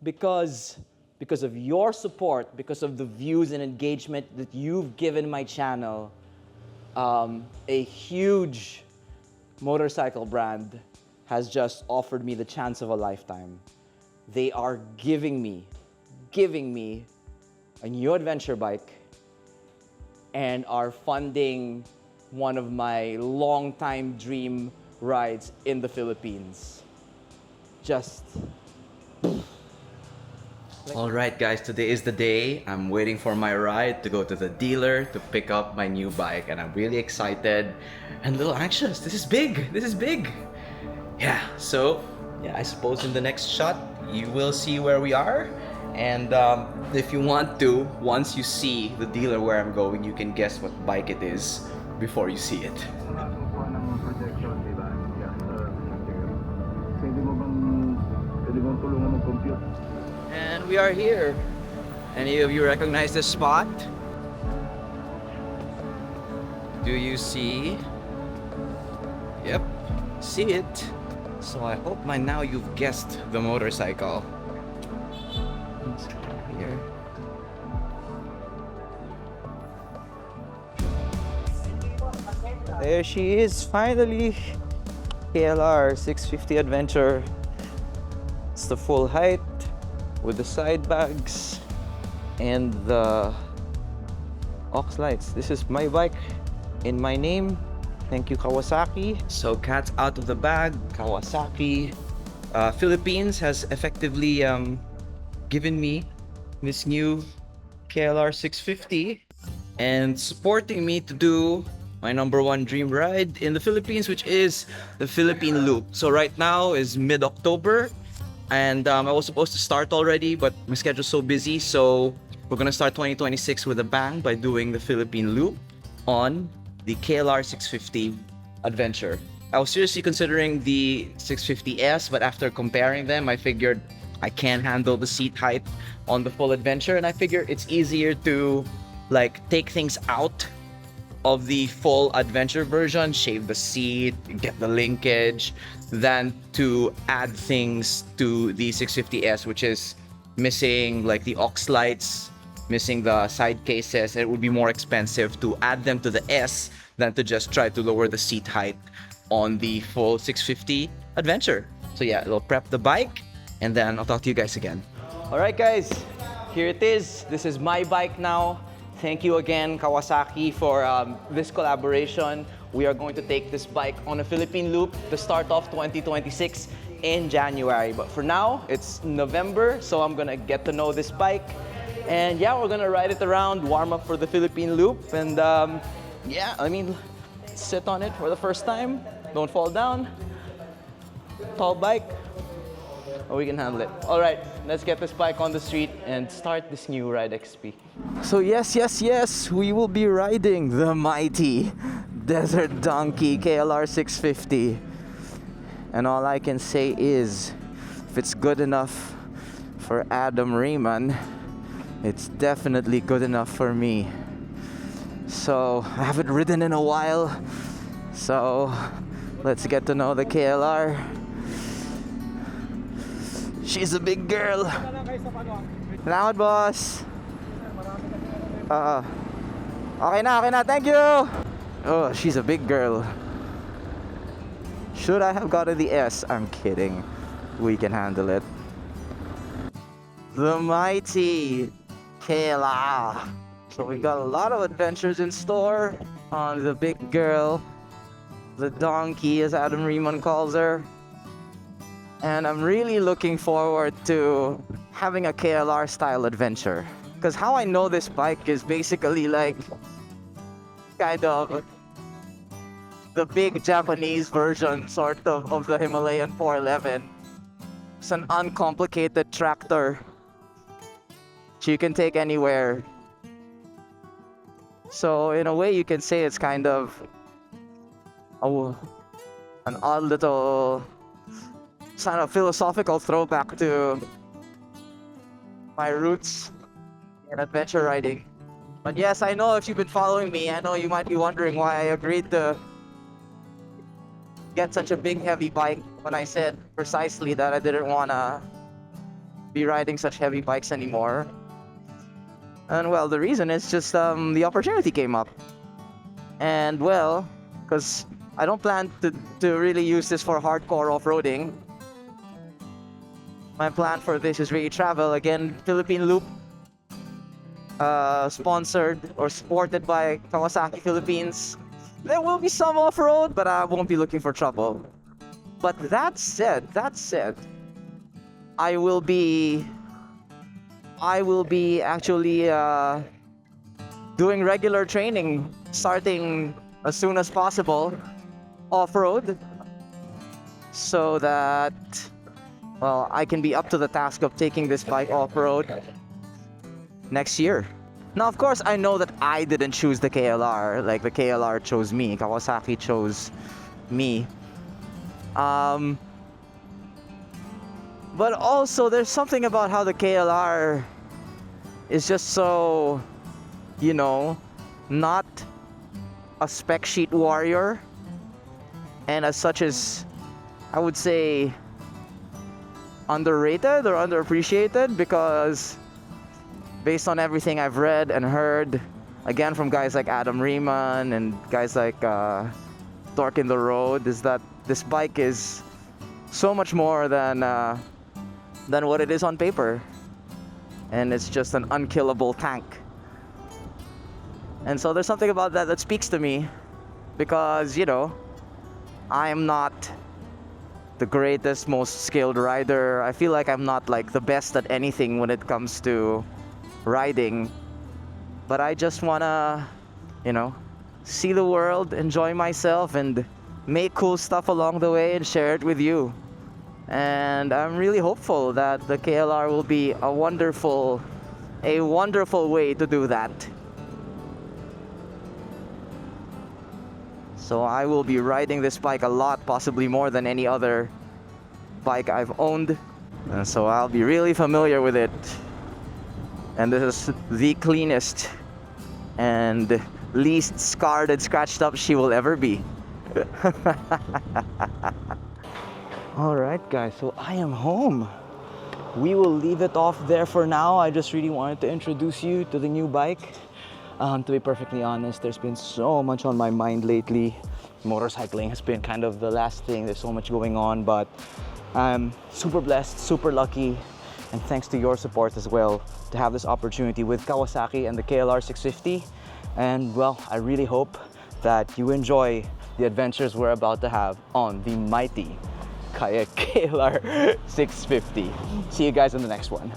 because of your support, because of the views and engagement that you've given my channel, a huge motorcycle brand has just offered me the chance of a lifetime. They are giving me a new adventure bike and are funding one of my long-time dream rides in the Philippines. Just... All right, guys, today is the day. I'm waiting for my ride to go to the dealer to pick up my new bike, and I'm really excited and a little anxious. This is big. This is big. Yeah, so yeah, I suppose in the next shot you will see where we are. And if you want to, once you see the dealer where I'm going, you can guess what bike it is before you see it. And we are here. Any of you recognize this spot? Do you see? Yep, see it. So I hope by now you've guessed the motorcycle. Here. There she is, finally. KLR 650 Adventure. It's the full height with the side bags and the aux lights. This is my bike in my name. Thank you, Kawasaki. So cat's out of the bag. Kawasaki Philippines has effectively given me this new KLR 650 and supporting me to do my #1 dream ride in the Philippines, which is the Philippine Loop. So right now is mid-October, and I was supposed to start already, but my schedule's so busy, so we're gonna start 2026 with a bang by doing the Philippine Loop on the KLR 650 Adventure. I was seriously considering the 650S, but after comparing them, I figured I can't handle the seat height on the full Adventure, and I figured it's easier to like take things out of the full Adventure version, shave the seat, get the linkage, than to add things to the 650S, which is missing like the aux lights, missing the side cases. It would be more expensive to add them to the S than to just try to lower the seat height on the full 650 Adventure. So yeah, we'll prep the bike and then I'll talk to you guys again. All right, guys, here it is. This is my bike now. Thank you again, Kawasaki, for this collaboration. We are going to take this bike on a Philippine Loop to start off 2026 in January. But for now, it's November, so I'm gonna get to know this bike. And yeah, we're gonna ride it around, warm up for the Philippine Loop. And yeah, I mean, sit on it for the first time. Don't fall down. Tall bike. We can handle it. All right, let's get this bike on the street and start this new Ride XP. So yes, we will be riding the mighty Desert Donkey KLR 650. And all I can say is, if it's good enough for Adam Riemann, it's definitely good enough for me. So I haven't ridden in a while, so let's get to know the KLR. She's a big girl. Salamat, boss. Okay na, thank you. Oh, she's a big girl. Should I have gotten the S? I'm kidding. We can handle it. The mighty KLR. So we got a lot of adventures in store on the big girl. The donkey, as Adam Riemann calls her. And I'm really looking forward to having a KLR style adventure. Because how I know this bike is basically like kind of the big Japanese version sort of the Himalayan 411. It's an uncomplicated tractor which you can take anywhere. So in a way you can say it's kind of an odd little kind of philosophical throwback to my roots in adventure riding. But yes, I know if you've been following me, I know you might be wondering why I agreed to get such a big heavy bike when I said precisely that I didn't want to be riding such heavy bikes anymore. And well, the reason is just the opportunity came up. And well, because I don't plan to really use this for hardcore off-roading. My plan for this is really travel. Again, Philippine Loop, sponsored or supported by Kawasaki Philippines. There will be some off-road, but I won't be looking for trouble. But that said, I will be actually doing regular training starting as soon as possible off-road, so that, well, I can be up to the task of taking this bike off-road next year. Now, of course, I know that I didn't choose the KLR. Like, the KLR chose me. Kawasaki chose me. But also, there's something about how the KLR is just so, you know, not a spec sheet warrior, and as such is, I would say, underrated or underappreciated, because based on everything I've read and heard, again from guys like Adam Riemann and guys like Torque in the Road, is that this bike is so much more than what it is on paper, and it's just an unkillable tank. And so there's something about that that speaks to me, because, you know, I am not the greatest, most skilled rider. I feel like I'm not like the best at anything when it comes to riding, but I just wanna, you know, see the world, enjoy myself, and make cool stuff along the way and share it with you. And I'm really hopeful that the KLR will be a wonderful way to do that. So I will be riding this bike a lot, possibly more than any other bike I've owned. And so I'll be really familiar with it. And this is the cleanest and least scarred and scratched up she will ever be. Alright guys, so I am home. We will leave it off there for now. I just really wanted to introduce you to the new bike. To be perfectly honest, there's been so much on my mind lately. Motorcycling has been kind of the last thing. There's so much going on, but I'm super blessed, super lucky, and thanks to your support as well, to have this opportunity with Kawasaki and the KLR 650. And well, I really hope that you enjoy the adventures we're about to have on the mighty KLR 650. See you guys in the next one.